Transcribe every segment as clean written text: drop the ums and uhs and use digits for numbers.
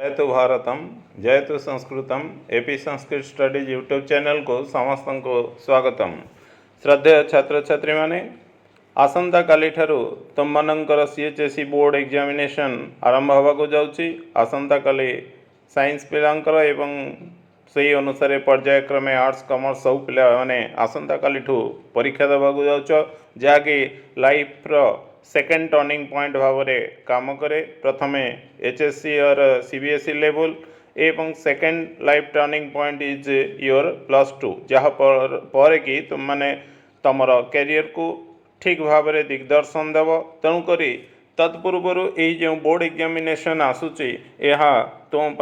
जयतु भारतम जयतु संस्कृतम AP Sanskrit studies YouTube channel को समस्त को स्वागतम। श्रद्धेय छात्र छात्री माने आसंता काली ठारू तुम मनंकर सीएचएसई बोर्ड एग्जामिनेशन आरंभ होगा को जाउची। आसंता काली साइंस पिलांकर एवं सही अनुसार पर्यायक्रमे आर्ट्स कॉमर्स सब पिला माने आसंता काली ठू परीक्षा देवा को जाउछ, जहाँकि लाइफ रो सेकेंड टर्निंग पॉइंट भाव में काम करे। प्रथमे एचएससी और सीबीएसई लेवल एवं second life turning point is your +2, जहाँ पर कि तुम माने तमर कैरियर को ठीक भाव में दिग्दर्शन देव। तेणुक तत्पूर्वर यही जो बोर्ड एग्जामिनेशन आसूची यह तुम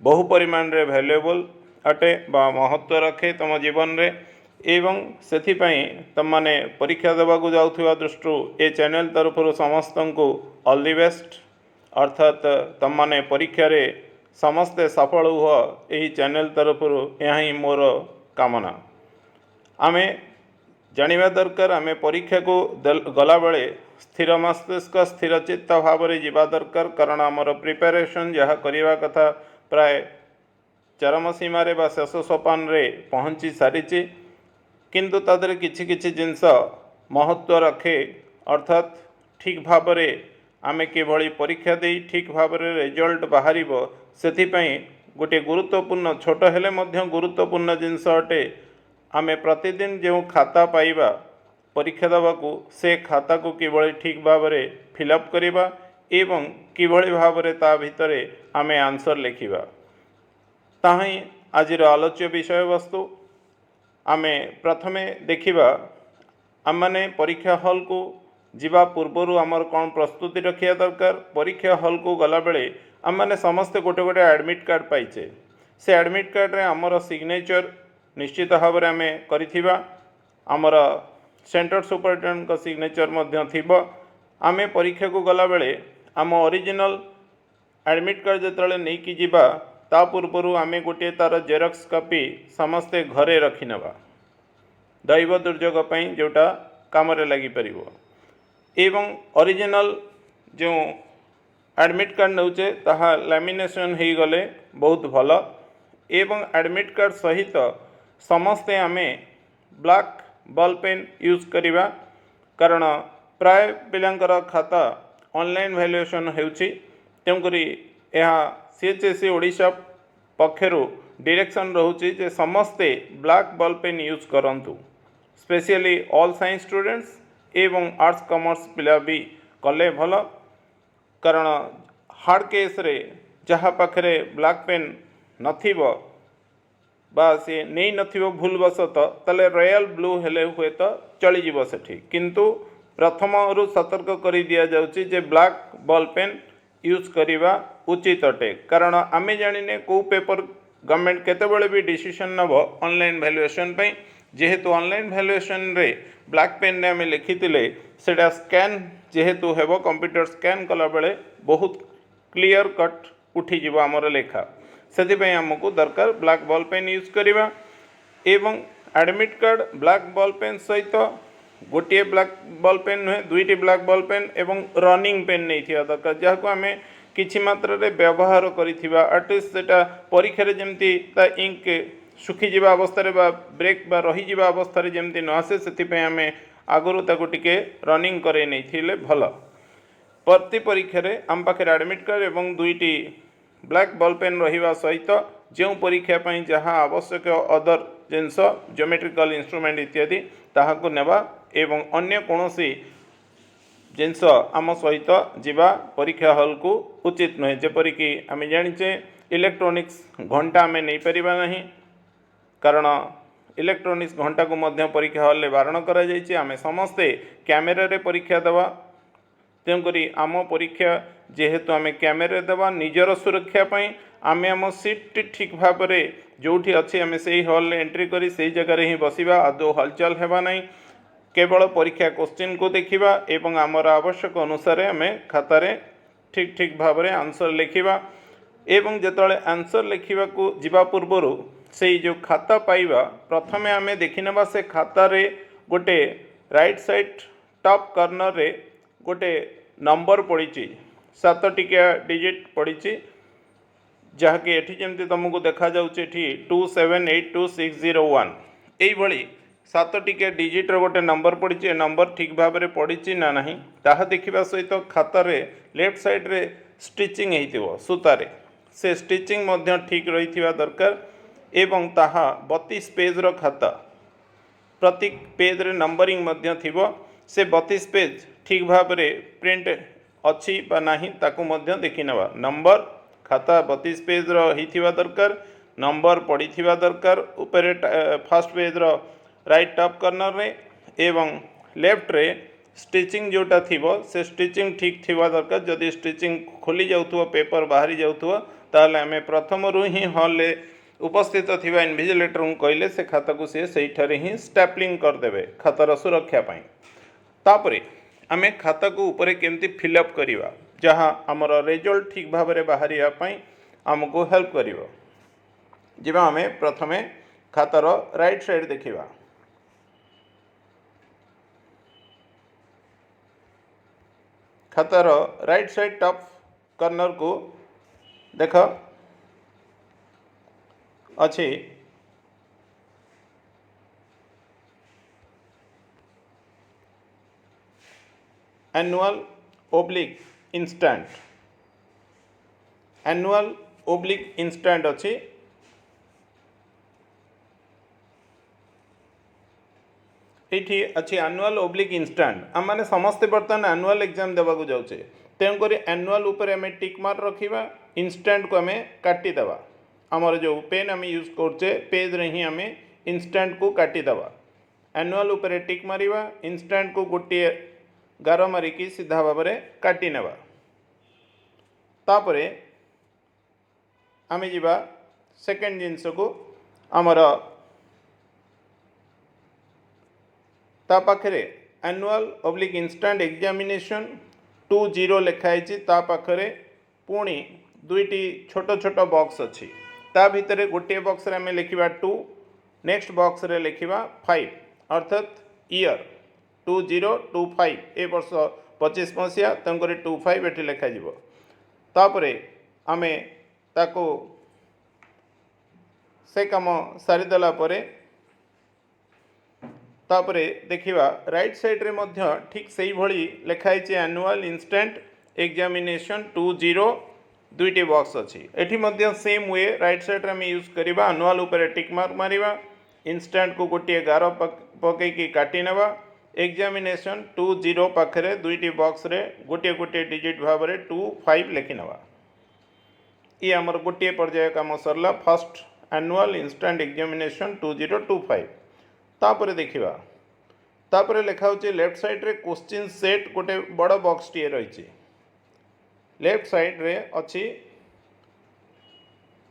बहु परिमाण रे वैल्यूएबल अटे बा महत्व रखे तुम जीवन रे एवं सेथिपाई तमने परीक्षा देवाक जाउथिबा दृष्टि ए चैनल तरफ समस्त को ऑल द बेस्ट, अर्थात तमने परीक्षा रे समस्ते सफल हुआ यही चैनल तरफ यही मोर कामना। आमे जानिबा दरकार आमे परीक्षा को गला बेले स्थिर मस्तिष्क स्थिर चित्त भाव में जीवा दरकार, कारण आमर प्रिपेरेशन जहाँ करवा कथा प्राय चरम सीमार बा शेष सोपान रे पहुँची सारी, किंतु तादरे किछि किछि जिनस महत्व रखे, अर्थात ठीक भाव में आमे किभली परीक्षा दे ठीक भाव में रिजल्ट बाहर से गोटे गुरुत्वपूर्ण छोट हेले मध्य गुरुत्वपूर्ण जिनस अटे। आमे प्रतिदिन जो खाता पाइबा परीक्षा देवाकू से खाता को किभली ठीक भाव में फिलअप करिबा एवं किभली भाव में ता भितरे आमे आंसर लिखिबा, ताही आजिर आलोच्य विषय वस्तु। आमे प्रथमे देखिबा आमने परीक्षा हॉल को जीवा पूर्वर आमर कौन प्रस्तुति रखिया दरकार। परीक्षा हॉल को गला बेले आमने समस्ते गोटे गोटे एडमिट कार्ड पाइचे, से एडमिट कार्ड रे आमर सिग्नेचर निश्चित भाव में आमे करिथिबा, आमर सेंटर सुपरिटेडेंट का सिग्नेचर मध्य थिबो। आमे परीक्षा को गला बेले आम ओरिजिनल एडमिट कार्ड जेतले नहीं कि जीवा ता पूर्वर आमे गोटे तार जेरक्स कॉपी समस्ते घरे रखी नवा, दैव दुर्योग पई जोटा काम रे लगी परिबो। एवं ओरिजिनल जो एडमिट कार्ड नौचे ताहा लैमिनेशन हो गले बहुत भल। एवं एडमिट कार्ड सहित समस्ते आमे ब्लैक बॉल पेन यूज करिबा, कारण प्राय पिलांकर खाता ऑनलाइन वैल्यूएशन होउची। तेणुकरी यह सीएचएसई ओडिशा पक्षरु डायरेक्शन रोचे जे समस्ते ब्लैक बॉल पेन यूज करंतु, स्पेशली ऑल साइंस स्टूडेंट्स एवं आर्ट्स कॉमर्स पिला भी कले भल, कारण हार्ड केस रे जहाँ पाखरे ब्लैक पेन नथिबो बा से नहीं नथिबो भूलवशत तले रॉयल ब्लू हेले हुए तो चली जीवो सेठी, किंतु प्रथम रु सतर्क करी दिया जाउची जे ब्लैक बॉल पेन यूज करिबा उचित अटे। कारण आमे जानिने को पेपर गवर्नमेंट केतेबेले भी डिसीजन नब ऑनलाइन वैल्यूएशन पई, जेहेतु ऑनलाइन वैल्यूएशन रे ब्लैक पेन रे आमे लिखितिले सेटा स्कैन जेहेतु हेबो कंप्यूटर स्कैन कला बेले बहुत क्लियर कट उठी जीवो हमर लेखा, सेति पई हमकु दरकार ब्लैक बॉल पेन यूज करिबा। एवं admit card black ball pen सहित गोटे ब्लैक बॉल पेन नुहे दुईटी ब्लैक बॉल पेन एवं रनिंग पेन नहीं थिया दरकार, जहाँ को आमे किछि मात्रा रे व्यवहार करिथिबा, एटलिस्ट सेटा परीक्षा रे जेमती ता इंक सुखी जीवा अवस्था रे बा ब्रेक बा रही जीवा अवस्था रे जेमती न आसे, सेति पे आमे आगरु ताको टिके रनिंग करे नहीं थिले भल। प्रति परीक्षा रे आम पाखे एडमिट कार्ड एवं दुईटी ब्लैक बॉल पेन रहिबा सहित जो परीक्षा पई जहाँ आवश्यक अदर जिनस ज्योमेट्रिकल इंस्ट्रूमेंट इत्यादि ताहाको नेबा एवं अन्य कोनोसी जिनस आम सहित जीवा परीक्षा हॉल को उचित नुहे। जेपरिक आम जाचे इलेक्ट्रोनिक्स घंटा आम नहीं पारिबा नहीं, कारण इलेक्ट्रोनिक्स घंटा को मध्य परीक्षा हॉल रे बारण करा जायछि। आमे समस्ते कैमेरा रे परीक्षा देवा, तेणुकरी आम परीक्षा जेहेतु आमे कैमेरा देवा निजर सुरक्षा पई आमे आम सीट ठीक भाव में जोठी अच्छी आमे सेही हॉल रे एंट्री करी सेही जगह ही बसिबा, आदौ हलचल हेबा नहीं, केवल परीक्षा क्वेश्चन को देखिबा एवं आमर आवश्यक अनुसार आमे खातारे ठीक ठीक भाव में आंसर लिखिबा। एवं जेतले आंसर लिखिबा को जीवा पूर्वर से जो खाता पाइबा प्रथमे आमे देखिनबा से खाता रे गोटे राइट साइड टॉप कॉर्नर रे गोटे नंबर पड़ी 7 टिकिया डिजिट पड़ी, जहाँकि एठी जेमती तुमको देखा जाउचे एठी 2782601 एई भली 7 डिजिट रो गोटे नंबर पड़ी नंबर ठीक भाव में पड़ी ना नहीं ताहा देखिबा सहित खातार लेफ्ट साइड रे स्टिचिंग हेतिबो सूतारे से स्टिचिंग मध्य ठीक रही दरकार एवं ताहा 32 पेज रो खाता प्रति पेज रे नंबरिंग मध्य थिबो से 32 पेज ठीक भाव में प्रिंट अच्छी बा नहीं ताकू मध्य देखि नवा नंबर खाता 32 पेज रो हिथिबा दरकार नंबर पड़ी थिबा दरकार ऊपर first page row right top corner रे एवं लेफ्ट रे स्टिचिंग जोटा थिबो से स्टिचिंग ठीक थिबा दरकार जदि स्टिचिंग खोली जाउथुवा पेपर बाहरी जाउथुवा ताले हमें प्रथम रु ही हॉल ले उपस्थित थिबा इन्विजिलेटर को कहले से खाता को से सहीठारे ही स्टैपलिंग कर देबे खातार सुरक्षा पाई तापरे आमे खाता को ऊपर केमती फिलअप करिवा जहाँ आमर रिजल्ट ठीक भाव में बाहर आमको हेल्प करिवो जिबा आमे प्रथमे खातार राइट साइड देखिबा खातार राइट साइड टॉप कॉर्नर को देख अच्छी एनुअल ओब्लिक इंस्टेंट अच्छी ये अच्छी एनुअल ओब्लिक इंस्टेंट आम मैंने समस्ते बर्तमान एनुअल एग्जाम देवाक जाऊे तेणुक एनुअल उपर आम टिक मार्क रखा इंस्टेंट को आम काटिदेवा आमर जो पेन आम यूज करचे पेज रे ही आम इंस्टेंट को काटिदेवा एनुअल उपर टिक मारिबा इंस्टेंट को गोटे गार मारिकी सीधा भाव में काटी नेबा तापरे आम जीवा सेकेंड जिनस को आमर ता पाखरे एनुअल ओब्लिक इंस्टेंट एग्जामिनेशन 20 लिखाई ता पाखरे पुणी दुईटी छोट छोट बॉक्स अच्छी ता भितर गोटे बॉक्स रे आम लिखा 2 नेक्स्ट बॉक्स रे लिखा 5 अर्थात ईयर 2025 ए वर्ष 25 मसीहा तेणुक 25 एटी लिखा तापरे आमे ताको से काम सारीदेला परे तापरे देखिवा राइट साइड रे मध्य ठीक सही भली लिखाई एनुअल इंस्टेंट एग्जामिनेशन 20 दुईटी बॉक्स अच्छी एठी मध्य सेम वे राइट साइड रे यूज करिबा एनुअल ऊपर टिक मार्क मारिबा इंस्टेंट को गोटे गार पकईकी काटी नेबा एग्जामिनेशन 20 पाखरे दुईटी बॉक्स रे गोटे गोटे डिजिट भाव में 25 लिखि नेबा ये आमर गोटे पर्याय काम सरला फर्स्ट एनुअल इंस्टेंट एग्जामिनेशन 2025 तापरे देखिबा तापरे लिखा होचे लेफ्ट साइड रे क्वेश्चन सेट गोटे बड़ बॉक्स टी रही लेफ्ट साइड रे अच्छी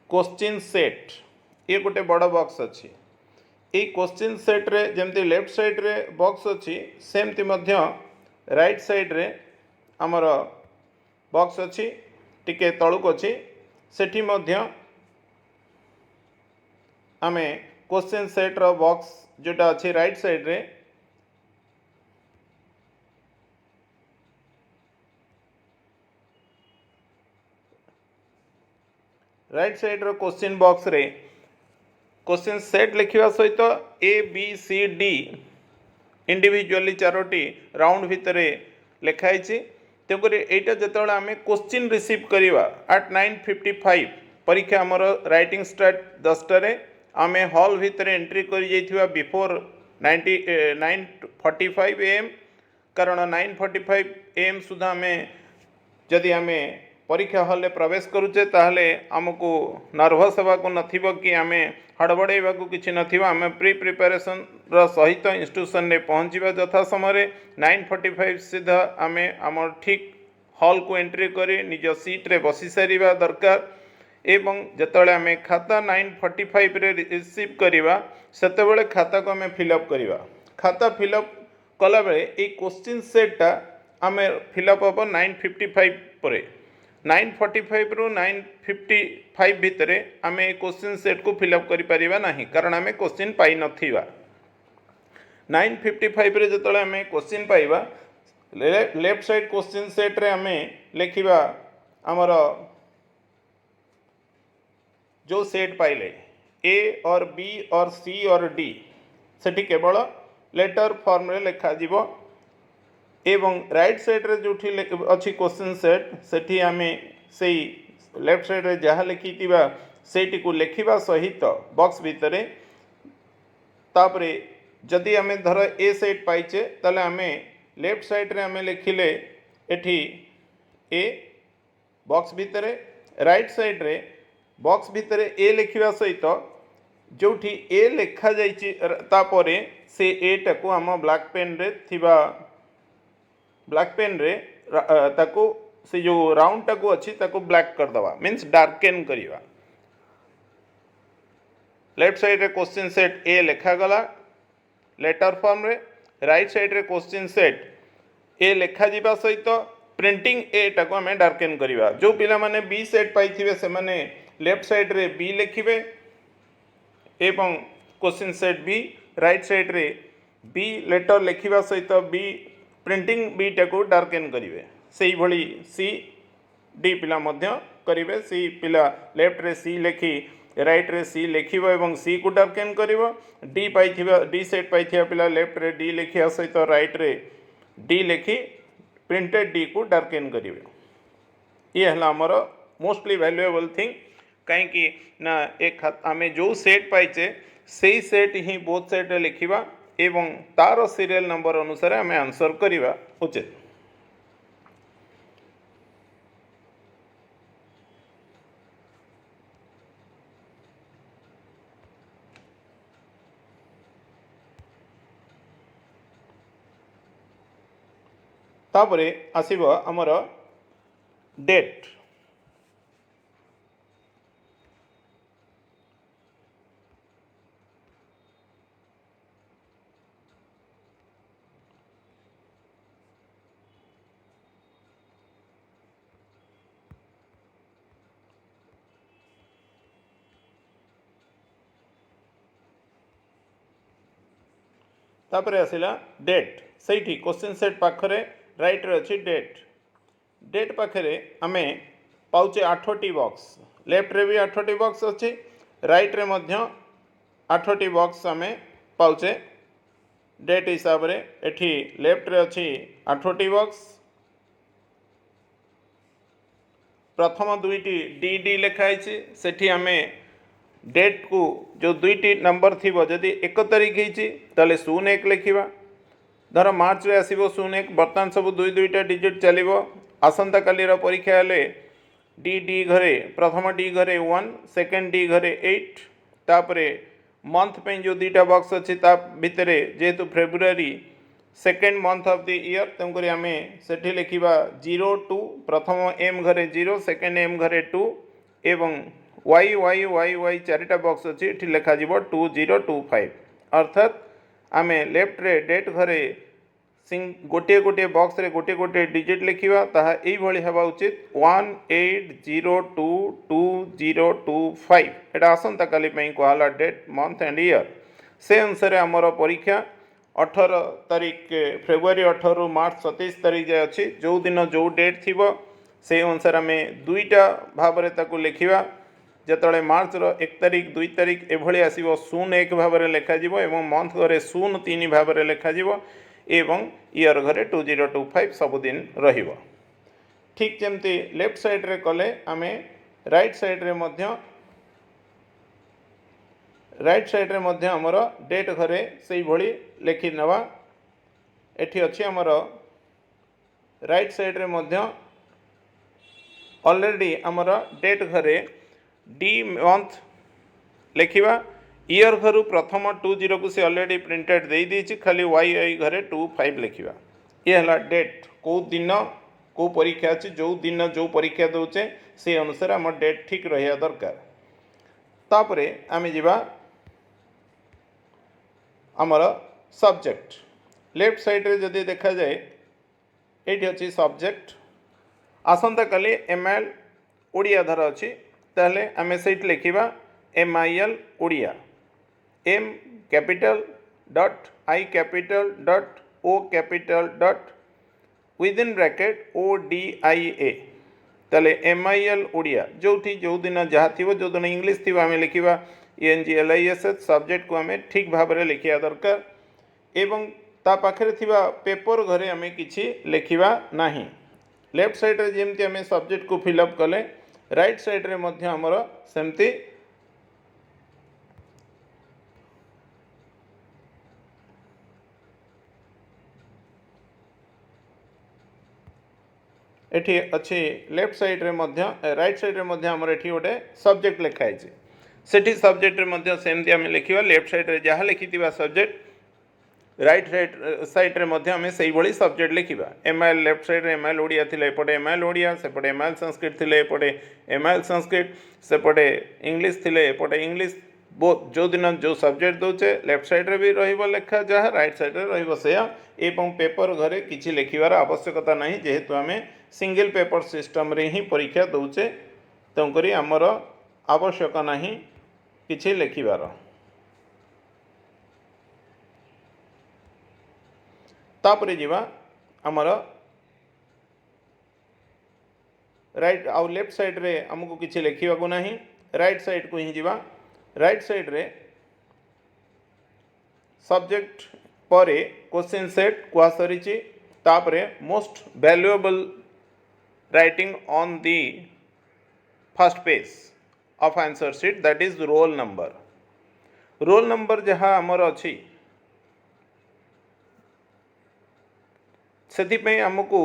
क्वेश्चन सेट ये गोटे बड़ बॉक्स अच्छी ये क्वेश्चन सेट रे जमती लेफ्ट साइड रे बॉक्स अच्छी सेमती मध्य राइट साइड रे आमर बॉक्स अच्छी टिके तलुक अच्छी सेठी मध्य आमे क्वेश्चन सेट रो बॉक्स जोटा अच्छी राइट साइड रे राइट साइड रो क्वेश्चन बॉक्स रे क्वेश्चन सेट लिखा सहित A B C D individually 4टी राउंड भितर लिखाई तेणुक यहाँ जो आम क्वेश्चन रिसीव करवा एट 9:55 परीक्षा आमर राइटिंग स्टार्ट 10टारे आम हॉल भितर एंट्री कर बिफोर 9:45 AM कारण 9:45 AM सुधा आम जदि आम परीक्षा हॉल में प्रवेश करुचे ताहले आमको नर्भस होगा नथिबो कि आम हड़बड़ेवा किसी नथिबो प्री प्रिपरेशन सहित इंस्टीट्यूशन में पहुँचा यथा समय 9:45 सीधा आम आम ठीक हॉल को एंट्री करी निज सीट रे बसी सारिबा दरकार एवं जितेबाला आम खाता 9:45 रे रिसीव करवा सेतेबेले खाता को आम फिलअप करवा खाता फिलअप कला बेले ये क्वेश्चन सेटा आम फिलअप हम 9:55 पर 9:45 रु 9:55 भितर आम ए क्वेश्चन सेट को फिलअप करिपरिबा नाही कारण आम क्वेश्चन पाई नथिबा 9:55 रे जतले आम क्वेश्चन पाइबा लेफ्ट साइड क्वेश्चन सेट रे आम लिखिबा आमर जो सेट पाइले ए और बी और सी और डी सेठी केवल लेटर फॉर्म रे लिखा जीवो एवं राइट साइड रे जोठी अच्छी क्वेश्चन सेट सेठी आमे सेई लेफ्ट साइड रे जहाँ लिखिथिबा सेठी को लिखिबा सहित बॉक्स भितरे तापरे जदि आमे धर ए सेट पाइचे ताले आमे लेफ्ट साइड रे आमे लिखिले एठी ए बॉक्स भितरे राइट साइड रे बॉक्स भितरे ए लिखिबा सहित जोठी ए लिखा जाइछि तापरे से ए टाको आम ब्लैक पेन रे थिबा ब्लैक पेन रे ताको से जो राउंड टाको अच्छी ताको ब्लैक कर दवा मीन्स डार्केन करिवा लेफ्ट साइड रे क्वेश्चन सेट ए लिखा गला लेटर फॉर्म रे राइट साइड रे क्वेश्चन सेट ए लिखा जीवा सहित प्रिंटिंग ए टाको आमे डार्केन करिवा जो पिला माने बी सेट पाइथिबे से माने लेफ्ट साइड रे बी लिखिबे एवं question set B right side रे बी लेटर लिखिबा सहित बी प्रिंटिंग बी टाको डार्केन करिवे सेही भली सी डी पिला मध्य करिवे सी पिला लेफ्ट रे सी लिखी राइट रे सी लिखिबो एवं सी को डार्केन करिवो डी पाइथिबा डी सेट पाइथिबा पिला लेफ्ट रे डी लिखिया सहित राइट रे डी लिखी प्रिंटेड डी को डार्केन करिवे ये हला हमर मोस्टली वैल्यूएबल थिंग कहीं ना एक आमे जो सेट पाइचे सेही सेट ही बोथ साइड रे लिखिबा एवं तार सीरियल नंबर अनुसार आमे आंसर करिबा उचित। तापरे आसीबो हमर डेट तापरे आसिला डेट सही क्वेश्चन सेट पाखरे राइट रे अच्छी डेट डेट पाखरे आमे पाउचे 8टी बॉक्स लेफ्ट रे भी 8टी बॉक्स अच्छी राइट रे मध्य 8टी बॉक्स आमे पाउचे डेट हिसाब रे एठी लेफ्ट रे अच्छी 8टी बॉक्स प्रथम दुईटी डी डी लिखाई सेठी आमे डेट को जो दुईटी नंबर थी जदि 1 तारीख होती ताले 01 लिखा धर मार्च रे आसीबो 01 बर्तमान सब दुई दुईटा डिजिट चलिबो आसंता कालीर परीक्षा हेले डी डी घरे प्रथम डी घरे 1 सेकेंड डी घरे 8 तापरे मंथ पे जो दुईटा बॉक्स अच्छी ता भितरे जेहेतु February second month of the year तेणुक आम से लिखा 02 प्रथम एम घरे 0 सेकेंड एम घरे 2 एवं वाई वाई वाई वाई चारिटा बॉक्स अच्छी ये लिखा 2025 अर्थात आम लेफ्ट रे डेट घरे गोटे गोटे बॉक्स रे गोटे गोटे डिजिट लिखा ताहा यही भली हेबा उचित 18022025 एटा आसंता काली पई कहला डेट मंथ एंड ईयर से अनुसार आमर परीक्षा 18 तारीख फेब्रुआरी 18 रु मार्च 27 तारीख जाए अच्छी जो दिन जो डेट थी से अनुसार आम दुईटा भाव में ताकू लिखा जिते मार्च 1 तारीख 2 तारीख एभली आसो 01 भाव में लिखा एवं मंथ घरे 03 भाव में लिखा एवं ईयर घरे 2025 सबुदिन रहिबो। ठीक जमती लेफ्ट साइड रे कले आमे राइट साइड रे मध्य हमर डेट घरे से भली लिखि नवा एठी अछि हमर राइट साइड रे मध्य ऑलरेडी हमर डेट घरे डी मंथ लिखा ईयर घरु प्रथम 20 को से ऑलरेडी प्रिंटेड दे दी खाली वाई आई घरे 25 लिखा ये है डेट कौ दिन कौ परीक्षा अच्छी जो दिन जो परीक्षा दौचे से अनुसार आम डेट ठीक रहा दरकार तापरे आमे जिबा आमर सब्जेक्ट लेफ्ट साइड रे जदि देखा जाए ये अच्छी सब्जेक्ट आसंता काली एमआईएल ओडिया धर अच्छी ताहले आमे सेट लिखा MIL Odia M capital dot I capital dot O capital dot within bracket ODIA ताले MIL ओडिया जो दिन जहाँ थी जो दिन इंग्लीश थी आम लिखा ENGLISH सब्जेक्ट को आम ठीक भाव में लिखा दरकार एवं ता पाखरे थिबा पेपर घरे आम किछि लिखा ना। लेफ्ट साइड रे जेमती आम सब्जेक्ट को फिलअप कले राइट साइड रे मध्य आमर सेमती एठी अच्छी लेफ्ट साइड रे मध्य राइट साइड रे मध्य आमर एठी गोटे सब्जेक्ट लिखाई सेठी सब्जेक्ट रे मध्य सेमती आम लिखा लेफ्ट साइड रे जहाँ लिखिथिबा सब्जेक्ट राइट साइड रे मध्य आम से ही सब्जेक्ट लिखा MIL लेफ्ट साइड रे MIL ओडिया थिले एपटे MIL ओडिया सेपटे MIL संस्कृत थिले एपटे MIL संस्कृत सेपटे इंग्लिश थिले एपटे इंग्लिश बहुत जो दिन जो सब्जेक्ट दौचे लेफ्ट साइड रे भी रहिबो लेखा जहाँ राइट साइड रे रहिबो सेया एवं पेपर घरे किछि लिखिबार आवश्यकता नहीं जेहेतु आम सिंगल पेपर सिस्टम रे ही परीक्षा दौचे तेणुकरी आमर आवश्यक नहीं किछि लिखिबार। तापरे जीवा आमर राइट आउ लेफ्ट साइड रे हमको किछि लिखिबा को नहीं राइट साइड को ही जीवा राइट साइड रे सब्जेक्ट परे क्वेश्चन सेट कुआ सरीची तापरे most valuable writing on the first page of answer sheet that is roll number जहाँ आमर अच्छी से आमको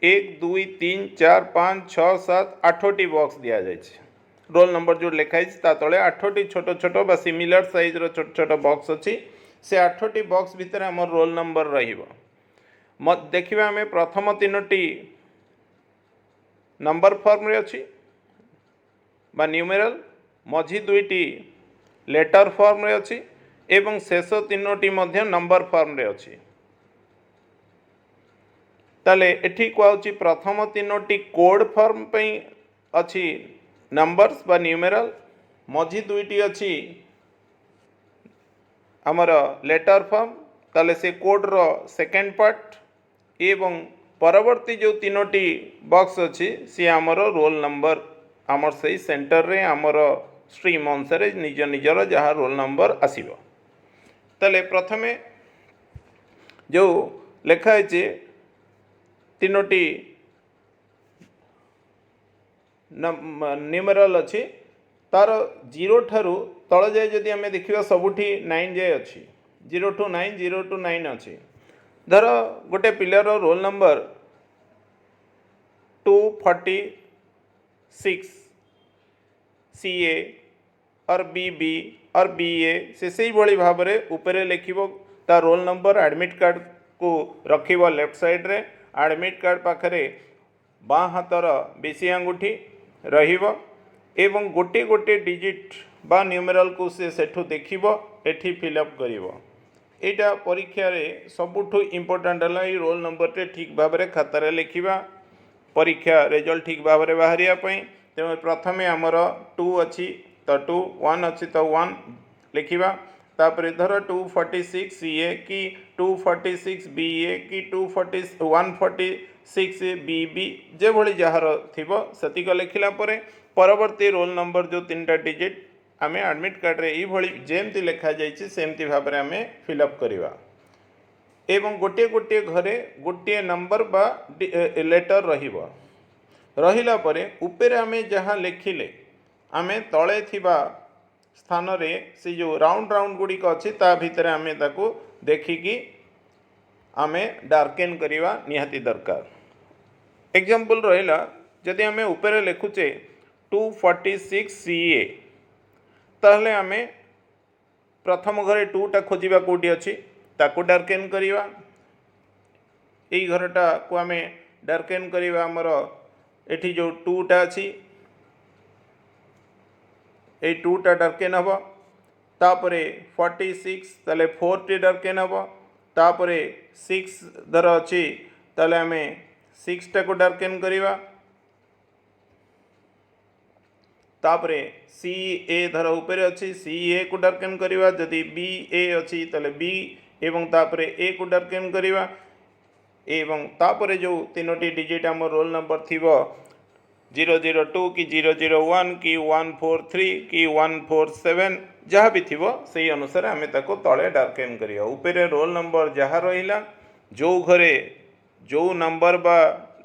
1 2 3 4 5 6 7 8टी बॉक्स दि जाए रोल नंबर जो लिखाई तले 8टी छोट छोट बा सिमिलर साइज रो छोट छोट बॉक्स अच्छी से 8टी बॉक्स भितर आम रोल नंबर रहिबो देखिबा आमे प्रथम 3टी नंबर फॉर्म रे अच्छी बा न्यूमेरल मझी 2टी लेटर फॉर्म रे अच्छी एवं शेष 3टी मध्य नंबर फॉर्म रे अच्छी ताले एठी कहउची प्रथम 3टी कोड फॉर्म पे अच्छी नंबर्स बा न्यूमेरल मझी 2टी अच्छी आमर लेटर फॉर्म ताले से कोड रो सेकेंड पार्ट एवं परवर्ती जो 3टी बॉक्स अच्छी सी आमर रोल नंबर आमर से सेंटर रे आमर स्ट्रीम अनुसार निज निजर जहाँ रोल नंबर आसीबो ताले प्रथमे जो लेखा है 3टी न्यूमेरल अच्छी तार 0 ठारू तल जाए जदि आम देखा सबुठी 9 जाए अच्छी 0 to 9 अच्छी धर गोटे पिलार रोल नंबर 246 CA और BB और BA से भली भाव में उपरे लिखिबो ता रोल नंबर एडमिट कार्ड को रखिबो लेफ्ट साइड रे एडमिट कार्ड पाखरे बाँ हाथर बेसी आंगुठी रहिबो एवं गोटे गोटे डिजिट बा न्यूमेरल को से सेठू देखिबो एठी फिलअप करिवो एटा परीक्षा रे सबुठु इम्पोर्टेंट है रोल नंबर टे ठीक भाव में खातार लिखा परीक्षा रिजल्ट ठीक भाव में बाहरिया तेणु प्रथमे आमर 2 अच्छी तो 2 1 अच्छी तो 1 लिखा तापर धर 246 CA कि 246 BA कि 146 BB जे भली जहाँ थिबो सतिक लिखिला परे परवर्ती रोल नंबर जो 3टा डिजिट आमे एडमिट कार्ड रे ई भली जेमती लिखा जाइछि सेमती भाव में आमे फिलअप करिवा एवं गोटे गोटे घरे गोटे नंबर बा लेटर रहिबो रहिला परे उपरे आमे जहाँ लिखिले आमे तळे थिबा स्थान रे से जो राउंड राउंड गुड़िक अच्छी ता भितर आमे ताकू देखिकी आमे डार्केन करिवा निहाती दरकार एग्जांपल रहिला जदि आमे उपरे लिखुचे 246 CA ताहले आमे प्रथम घरे 2टा खोजिबा कोठी अच्छी ताकू डार्केन करिवा एई घरटा को आमे डार्केन करिवा हमर एठी जो 2टा अच्छी ए 2टा डार्केन हम तापरे 46 ताले 4टी डार्केन हम तापरे 6 धर अच्छी ताले आमे 6टा को डार्केन करिवा तापरे CA धर ऊपर अच्छी CA को डार्केन करिवा जदि BA अच्छी ताले B एवं तापरे A को डार्केन करिवा एवं तापरे जो 3टी डिजिट आम रोल नंबर थिबो 002 कि 001 कि 143 कि 147 जहाँ भी थी से अनुसार आम ताको तले डार्केन करिया उपरे रोल नंबर जहाँ रहिला जो घरे जो नंबर बा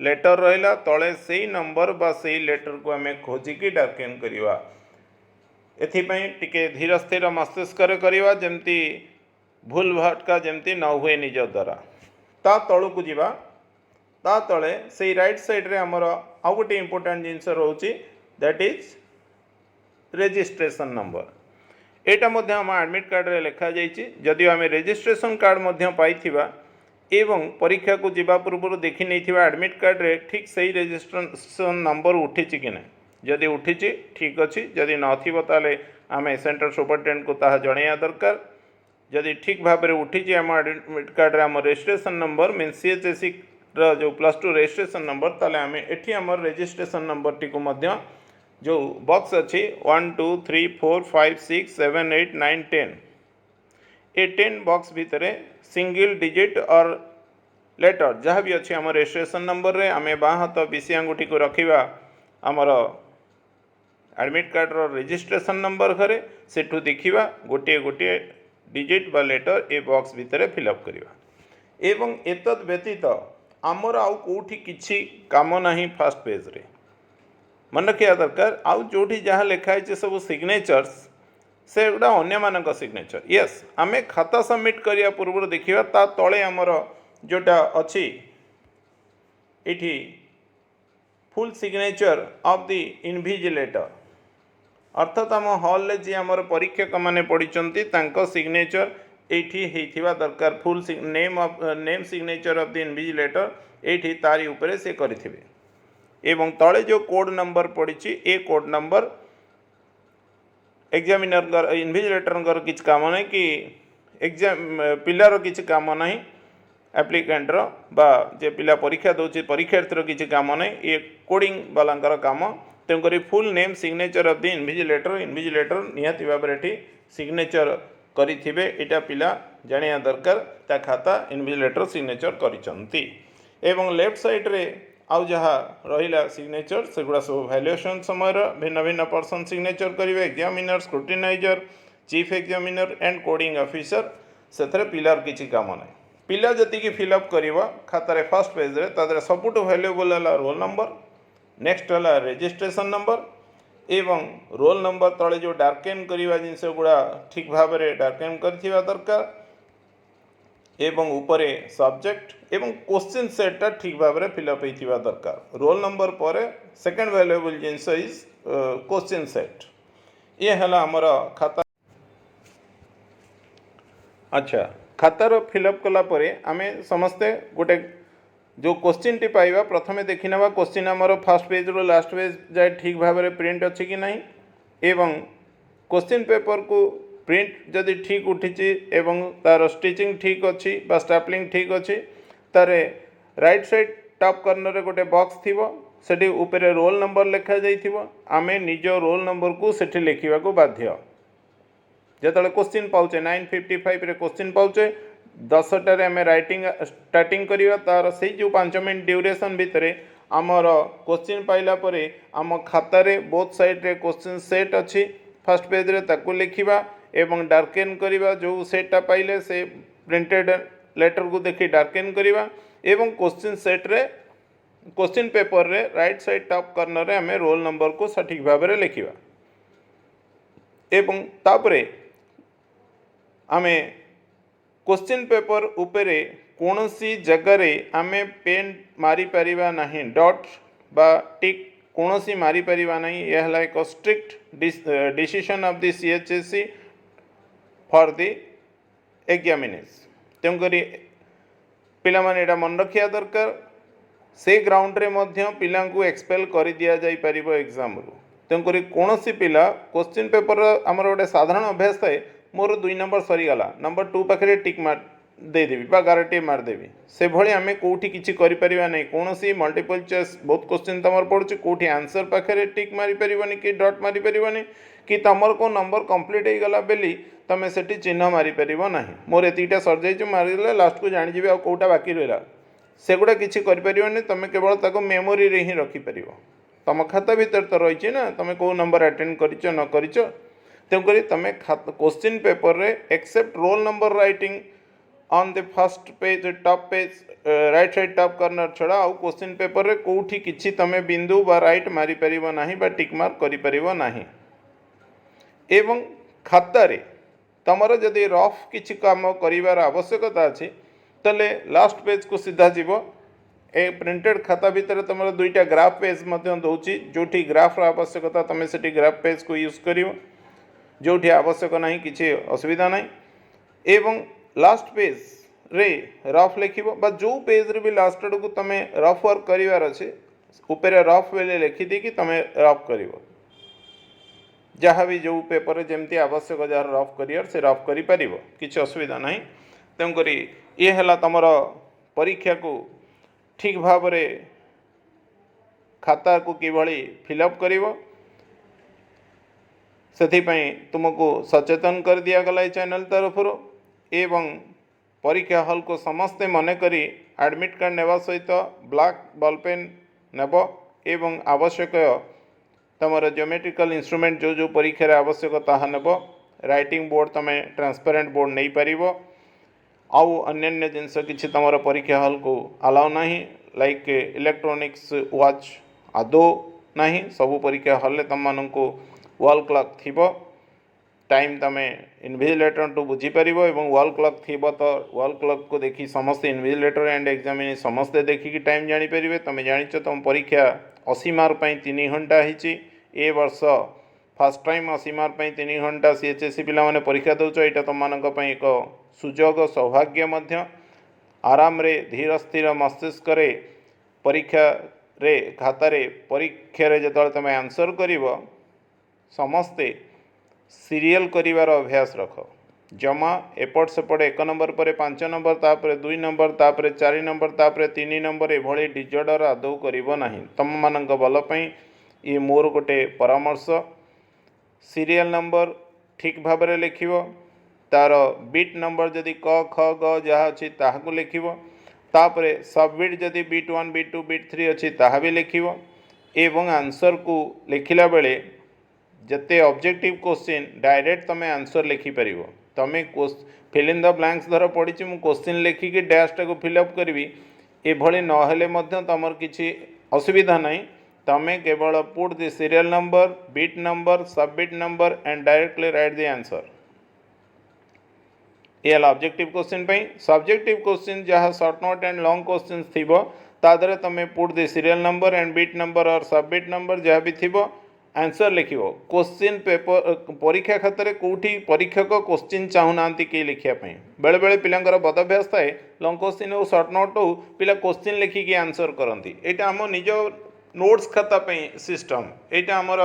लेटर रहिला तले से नंबर बा से लेटर को आम खोजिकी डार्केन करिवा एथिपाई टिके धीर स्थिर मस्तिष्क करिवा जेमती भूल भटका जेमती न हुए निज द्वारा ता तलू को जीवा ता तले से राइट साइड रे हमर आउ गोटे इम्पोर्टाट जिनस रोचे दैट इज रजिस्ट्रेशन नंबर एटा मध्य हम एडमिट कार्ड रे लिखा जाइछि जदि आम रजिस्ट्रेशन कार्ड मध्य पाइथिबा एवं परीक्षा को जीवा पूर्व देखि नैथिबा एडमिट कार्ड रे ठीक सही रजिस्ट्रेशन नंबर उठिछि कि नै जदि उठिछि ठीक अछि जदि नथिबो ताले आम सेंटर सुपरटेंडेंट को ताहा जणैया दरकार जदि ठीक भाव में उठिछि आम एडमिट कार्ड रे आम रजिस्ट्रेशन नंबर मीन सीएचएससी जो +2 रजिस्ट्रेशन नंबर ताले आम एठी आमर रजिस्ट्रेशन नंबर टी को मध्य जो बॉक्स अच्छी 1 2 3 4 5 6 7 8 9 10 ए 10 बॉक्स भितर सिंगल डिजिट और लेटर जहाँ भी अच्छी आम रजिस्ट्रेशन नंबर रे आम बाँ हाथ बीसी आंगुठी को रखा आमर एडमिट कार्ड रो रजिस्ट्रेशन नंबर घरे सेठू देखा गोटे गोटे डिजिट बा लेटर ए बॉक्स भितर फिलअप करवा एवं एतद व्यतीत आमर आउ कोठी किछि काम नहीं फास्ट पेज रे मन रखा दरकार आउ जोठी जहाँ लिखाई सब सिग्नेचर्स से गुड़ा अन्य मानक सिग्नेचर यस आमे खाता सबमिट करिया पूर्व देखिबा ता तळे आमर जोटा अछि इठी full signature of the invigilator अर्थात आम हॉल जी आमर परीक्षक माने पढ़िचंती तांको सिग्नेचर एठी हेथिबा दरकार full name signature of the invigilator एठी तारी उपरे से करिथिबे एवं तळे जो कोड नंबर पड़िछि ए कोड नंबर एग्जामिनर इनविजिलेटर किछ काम नहीं कि एग्जाम पिलार किछ काम नहीं एप्लिकेंटर बा जे पिला परीक्षा दौछि परीक्षार्थीर किछ काम नहीं ये कोडिंग वालांकर काम तेणुक full name signature of the invigilator निहाती भाव में सिग्नेचर करिथिबे एटा पिला जानिया दरकार ता खाता इनविजिलेटर सिग्नेचर करिसंती एवं लेफ्ट साइड रे आउ जहाँ रहिला सिग्नेचर सेगुड़ा सब वैल्यूएशन समय भिन्न भिन्न पर्सन सिग्नेचर करेंगे examiner scrutiniser chief examiner and coding officer से पिलार किसी काम ना पिला जी फिलअप कर खातार फर्स्ट पेज रे तादरे सबुठ वैल्यूएबल है रोल नंबर नेक्स्ट है रजिस्ट्रेशन नंबर एवं रोल नंबर तले जो डार्केन करवा जिनस गुड़ा ठीक भाव में डार्केन कर दरकार एवं उपरे सब्जेक्ट एवं क्वेश्चन सेटा ठीक भाव में फिलअप होता दरकार रोल नंबर पर second valuable genus is question set ये है आमर खाता अच्छा खातार फिलअप कलापर आम समस्ते गोटे जो क्वेश्चन टी पाइबा प्रथमे देखि नवा क्वेश्चन आमर फर्स्ट पेज रो लास्ट पेज जाए ठीक भाव में प्रिंट अच्छी कि नहीं एवं क्वेश्चन पेपर को प्रिंट जदि ठीक उठी एवं तार स्टिचिंग ठीक अच्छी बा स्टापलिंग ठीक अच्छी तार राइट साइड टॉप कॉर्नर रे गोटे बॉक्स थिबो सेठी ऊपर रोल नंबर लिखा जाइथिबो आमे निज रोल नंबर को सेठी लिखिबा को बाध्य जेतले क्वेश्चन पाउचे 955 रे क्वेश्चन पाउचे 10टारे आम राइटिंग स्टार्टिंग करिवा तार से जो 5 मिनट ड्यूरेशन भितर आमर क्वेश्चन पाइला परे आम खातारे बोथ साइड रे क्वेश्चन सेट अच्छी फर्स्ट पेज रे ताकू लिखिबा एवं डार्केन करिवा जो सेटा पाइले से प्रिंटेड लेटर को देखि डार्केन करिवा एवं क्वेश्चन सेट रे क्वेश्चन पेपर रे राइट साइड टॉप कॉर्नर रे आम रोल नंबर को सठिक भाव में लिखिबा एवं तापरे आमे क्वेश्चन पेपर उपरे कौनसी जगह आमे पेन मारी परिवा नहीं डॉट बा टिक कौनसी मारी परिवा नहीं यह है एक strict decision of the CHSC for the examinees तेणुकरी पिला माने एटा मन रखिया दरकार से ग्राउंड रे मध्य पिला को एक्सपेल कर दिया जाई परिबो एग्जाम रु तेणुकरी कौनसी पिला क्वेश्चन पेपर आमर गोटे साधारण अभ्यास थाए मोर 2 नंबर सरीगला नंबर 2 पाखे टिक मार देदेवी बा गारटी मारदेवी से भली आम कौटी किसी करें नहीं कौन सी मल्टीपल चॉइस बहुत क्वेश्चन तुम पड़ुची कौटी आंसर पाखे टिक मारी पारनी कि डॉट मारी पारनी कि तुमर को नंबर कंप्लीट हो गला बेली तुम से चिन्ह मारी पार ना मोर एतिटा सरजाई मारिदेले लास्ट को जानी आ कौटा बाकी रहा सेगुड़ा किसी करें तुम केवल मेमोरी रे ही रखिपर तुम खाता भितर तो रही ना तुम कौ नंबर अटेंड कर न कर तेणुक तुम क्वेश्चन पेपर रे except roll number writing on the first page top page right side top corner छड़ा आउ क्वेश्चन पेपर रे कोठी किछि तमे बिंदु बा राइट मारी परिबो नाही बा टिक मार्क करि परिबो नाही एवं खाता रे तमर जदि रफ किछि काम करिवार आवश्यकता अछि तले लास्ट पेज को सीधा जीवो ए प्रिंटेड खाता भितर तुम दुईटा ग्राफ पेज दूची जोठी ग्राफ आवश्यकता तुम से ग्राफ पेज को यूज करियो जोठी आवश्यक नहीं किसी असुविधा नहीं एवं लास्ट पेज रे रफ लिखिबो बा जो पेज रे भी लास्ट आड़ को तुम रफ वर्क करिवार अछि ऊपर रफ बेले लिखि दे कि तुम रफ करिवो जहाँ भी जो पेपर रे जेमती आवश्यक जार रफ करियर से रफ करि परिबो किछि असुविधा नहीं तेणुक ये है तुम परीक्षा को ठीक भाव रे खाता को किभली फिलअप करिवो सेथिपाई तुमको सचेतन कर दिया गला चैनल तरफ एवं परीक्षा हॉल को समस्ते मन करी एडमिट कार्ड नेवा सहित ब्लैक बॉल पेन नेब एवं आवश्यक तुम ज्योमेट्रिकल इंस्ट्रूमेंट जो परीक्षा आवश्यक ताहा नेब राइटिंग बोर्ड तुम ट्रांसपेरेंट बोर्ड नहीं पारिबो आउ अन्य जिनस किसी तुम परीक्षा हॉल को अलाउ नहीं लाइक इलेक्ट्रॉनिक्स वॉच आदौ नहीं सबू परीक्षा हॉल तुमको वॉल क्लॉक थिबो टाइम तुम इनविजिलेटर टू बुझीपर एवं वॉल क्लॉक थिबो तो वॉल क्लॉक को देखी समस्ते इनविजिलेटर एंड एग्जामिनी समस्ते देखिकी टाइम जानीपर तुम जाच तुम परीक्षा 80 मार्क 3 घंटा होती ए वर्ष फर्स्ट टाइम 80 मार्क 3 घंटा सीएचएससी पिला परीक्षा दौच यहाँ तुम एक सुजोग सौभाग्य मध्य आराम रे धीर स्थिर मस्तिष्क रे परीक्षा रे खाता रे परीक्षा रे जतले तुम आंसर करिवो समस्ते सीरियल करिवार अभ्यास रख जमा एपट सेपट 1 नंबर पर 5 नंबर तापर 2 नंबर तापर 4 नंबर तापर 3 नंबर एभली डिजॉर्डर आदौ करिवो नाही तुम मानक बल पई ये मोर गोटे परामर्श सीरियल नंबर ठीक भाव में लिखिवो तार बीट नंबर जदि क ख ग जहाँ अच्छी ताहाकू लिखिवो तापरे सब बीट जदि बीट 1 बीट 2 बीट 3 अच्छी ताहा भी लिखिवो एवं आंसर को लिखिला बेले जते ऑब्जेक्टिव क्वेश्चन डायरेक्ट तुम आंसर लिखि परिवो तमे फिल इन द ब्लैंक्स धर पड़ी मु क्वेश्चन लिखिकी डैशटा को फिलअप करी एभली नहेले मध्य तमर किछि असुविधा नहीं तमे केवल put the serial number bit number sub bit number and directly write the answer ये ऑब्जेक्टिव क्वेश्चन पे सब्जेक्टिव क्वेश्चन जहाँ short note and long question थी तादरे तुम put the serial number and bit number और सब बीट नंबर जहाँ भी थी आंसर लिखिबो क्वेश्चन पेपर परीक्षा खातर कोठी परीक्षक क्वेश्चन चाहूना कि लिखापी बेले बेले पिलांकर बदभ्यास थाए लॉन्ग क्वेश्चन हो शॉर्ट नोट हो पिला क्वेश्चन लिखिकी आंसर करती यहाँ आम निज नोट्स खाता सिस्टम यहाँ आमर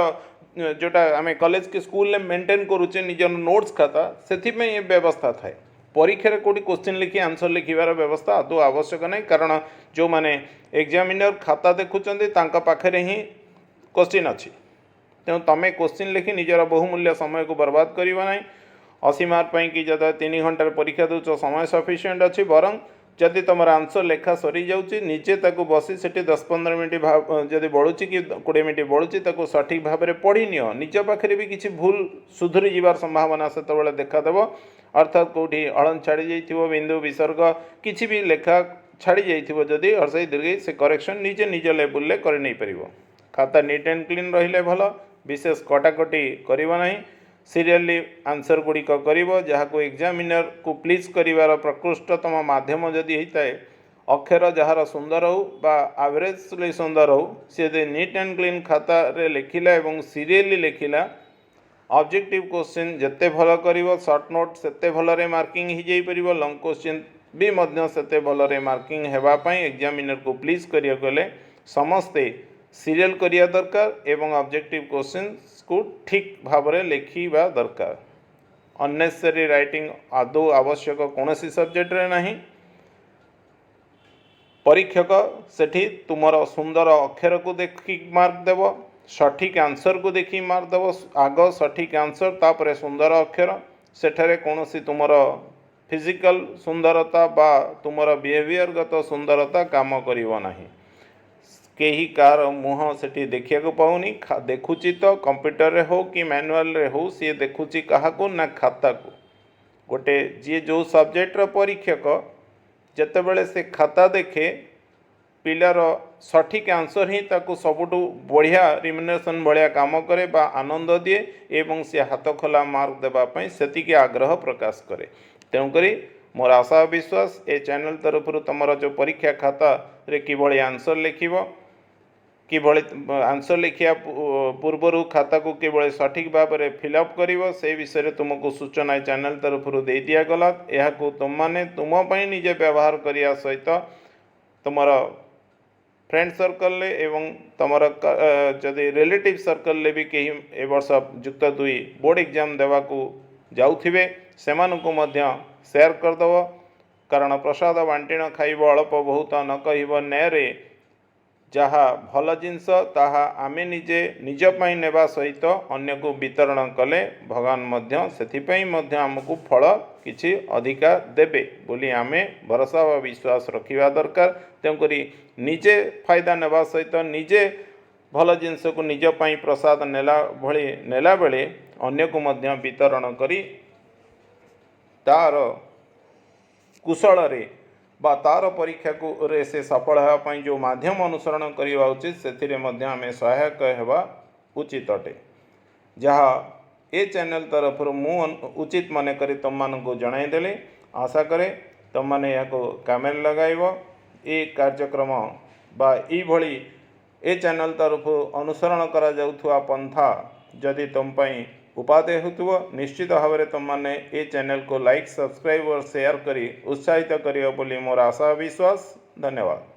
जोटा आम कॉलेज के स्कूल मेंटेन करुचे निज नोट्स खाता से व्यवस्था थाए परीक्षा कोटी क्वेश्चन लिखी आंसर लिखार व्यवस्था आदौ आवश्यक नहीं कारण जो मैंने एग्जामिनर खाता देखुं पाखे ही क्वेश्चन अच्छी तेणु तुम क्वेश्चन लिखि निजर बहुमूल्य समय को बर्बाद करना 80 मार्क कि जब 3 घंटार परीक्षा दौच समय सफिशिएंट अच्छी बरं जदि तुम आंसर लेखा सरी जाऊँगी निजे ताकू बसी से 10-15 मिनट जदि बढ़ुची कि 20 मिनट बढ़ुची ताकू सठिक भाव में पढ़ी नियो निज पाखे भी किसी भूल सुधरी जीवार संभावना से देखादेव अर्थात कौटी अड़न छाड़ी जाइथिबो बिंदु विसर्ग किसी भी लेखा छाड़ी जाइथिबो जदि हर्षई दीर्घई से करेक्शन निजे निज लेवल ले कर नहीं परिबो खाता नीट एंड क्लीन रहिले भल विशेष कटाकटी करिबो नहीं सीरियली आंसर गुड़िक कर जहाँ को एग्जामिनर को प्लीज करिवार प्रकृष्टतम माध्यम जदि होता है अक्षर जार सुंदर हो बा एवरेजली सुंदर हो सी नीट एंड क्लीन खाता रे लिखिला एवं सीरियली लिखिला ऑब्जेक्टिव क्वेश्चन जिते भल कर शॉर्ट नोट से भल मार्किंग हो जापर लॉन्ग क्वेश्चन भी से भल मार्किंग होगापाई एग्जामिनर को प्लीज करें समस्ते सीरियल करिया दरकार एवं ऑब्जेक्टिव क्वेश्चन को ठीक भाव में लिखा दरकार अननेसेसरी राइटिंग आदौ आवश्यक कौन सब्जेक्ट रे नहीं परीक्षक सेठी तुमर सुंदर अक्षर को देखी मार्क देव सठिक आंसर को देखी मार्क देव आग सठिक आंसर तापर सुंदर अक्षर सेठारे कौन तुमर फिजिकल सुंदरता बा तुमर बिहेवियर गत सुंदरता काम करिवो नाही केही कार मुह से देखा पाऊनी देखुची तो कंप्यूटर हो कि मैनुअल रे हो सी देखुची क्या ना खाता को गोटे जी जो सब्जेक्टर परीक्षक जितेबले से खाता देखे पिलार सठिक आंसर ही ताकू सबुठु बढ़िया रिम्यूनरेशन भाया काम करे बा आनंद दिए एवं से हाथ खोला मार्क देवाई से आग्रह प्रकाश करे। तेणुक मोर आशा विश्वास ए चैनल तरफ तुम जो परीक्षा खाता रे किभली आंसर लिखिब किभली आंसर लिखिया पूर्वर खाता को किभली सठिक भाव में फिलअप कर से विषय तुमको सूचना चैनल तरफ दे दिगला। यह तुम मैंने तुम्हें निजे व्यवहार करने सहित तुम फ्रेंड सर्कल एवं तुम जदि रिलेटिव सर्कल भी कहीं ए वर्ष युक्त 2 बोर्ड एग्जाम देवाकू जाउथिबे सेमानकू मध्य शेयर करदेव कारण प्रसाद बांटिण खाइब अल्प बहुत न कहब न्यारे जहाँ भल जिनस ताहा आमे निजे निजपाई नेबा सहित अन्य को वितरण कले भगवान मध्य सेथिपाई मध्य आमको फल किछि अधिका देबे बोली आमे भरोसा व विश्वास रखिबा दरकार। तेणुकरी निजे फायदा नेबा सहित निजे भल जिनस को निजपाई प्रसाद नेला बेले अन्य को मध्य वितरण करी तार कुशल रे बा तार परीक्षा को रे से सफल होगापी जो माध्यम अनुसरण करवा उचित से आम सहायक होगा उचित अटे जहाँ ए चैनल तरफ मु उचित मन कर तुम को जनईदेली आशा करे तुम मैंने यहाँ काम लगाइब ए कार्यक्रम बा भली ए चैनल तरफ अनुसरण करा जाउथुवा पंथा जदि तुम उपादेय हो निश्चित भाव में तुमने ये चैनल को लाइक सब्सक्राइब और शेयर करी उत्साहित करियो बोली मोर आशा विश्वास। धन्यवाद।